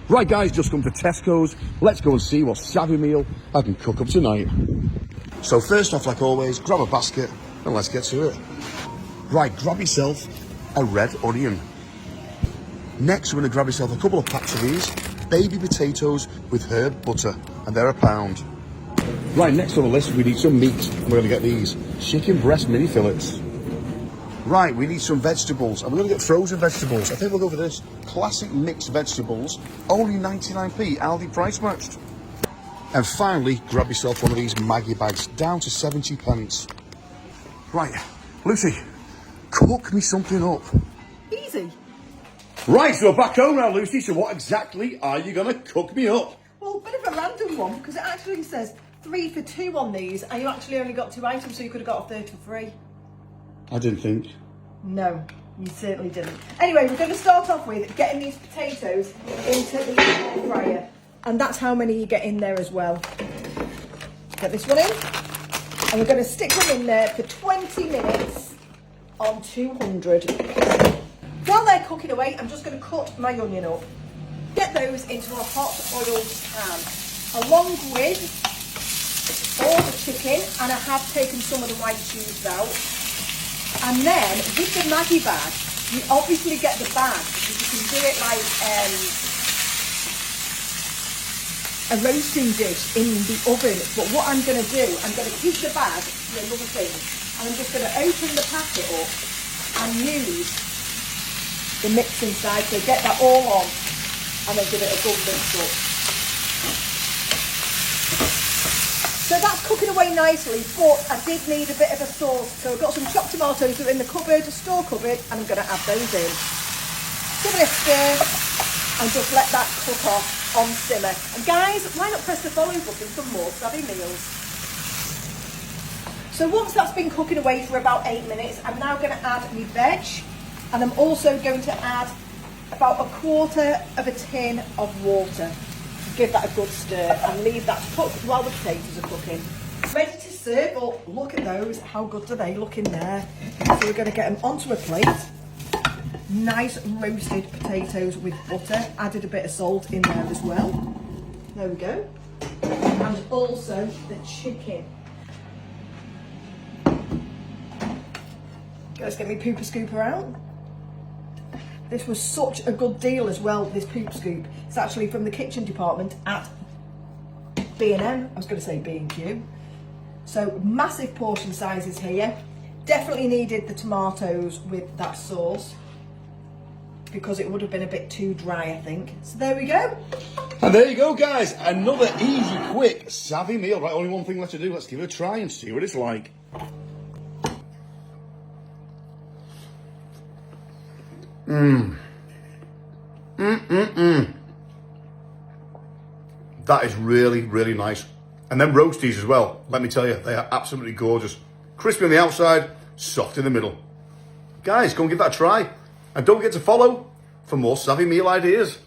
Right guys, just come to Tesco's. Let's go and see what savvy meal I can cook up tonight. So first off, like always, grab a basket and let's get to it. Right, grab yourself a red onion. Next, we're going to grab yourself a couple of packs of these baby potatoes with herb butter, and they're £1. Right, next on the list, we need some meat. We're going to get these chicken breast mini fillets. Right, we need some vegetables, and we're going to get frozen vegetables. I think we'll go for this. Classic mixed vegetables, only 99p, Aldi price matched. And finally, grab yourself one of these Maggie bags, down to 70p. Right, Lucy, cook me something up. Easy. Right, so we're back home now, Lucy. So what exactly are you going to cook me up? Well, a bit of a random one, because it actually says 3 for 2 on these, and you actually only got 2 items, so you could have got a third for free. I didn't think. No, you certainly didn't. Anyway, we're going to start off with getting these potatoes into the air fryer. And that's how many you get in there as well. Get this one in. And we're going to stick them in there for 20 minutes on 200. While they're cooking away, I'm just going to cut my onion up. Get those into a hot oiled pan, along with all the chicken, and I have taken some of the white tubes out. And then with the Maggie bag, you obviously get the bag because you can do it like a roasting dish in the oven. But what I'm going to do, I'm going to keep the bag for another thing, and I'm just going to open the packet up and use the mix inside. So get that all on, and then give it a good mix up. So that's cooking away nicely, but I did need a bit of a sauce. So I've got some chopped tomatoes that are in the cupboard, store cupboard, and I'm going to add those in. Give it a stir and just let that cook off on simmer. And guys, why not press the follow button for more savvy meals? So once that's been cooking away for about 8 minutes, I'm now going to add my veg, and I'm also going to add about 1/4 of a tin of water. Give that a good stir and leave that to cook while the potatoes are cooking. Ready to serve. Oh, look at those. How good do they look in there? So we're going to get them onto a plate. Nice roasted potatoes with butter. Added a bit of salt in there as well. There we go. And also the chicken. Let's get me pooper scooper out. This was such a good deal as well, this poop scoop. It's actually from the kitchen department at B&M. I was going to say B&Q. So massive portion sizes here. Definitely needed the tomatoes with that sauce, because it would have been a bit too dry, I think. So there we go. And there you go, guys. Another easy, quick, savvy meal. Right, only one thing left to do. Let's give it a try and see what it's like. That is really, really nice. And then roasties as well. Let me tell you, they are absolutely gorgeous. Crispy on the outside, soft in the middle. Guys, go and give that a try. And don't forget to follow for more savvy meal ideas.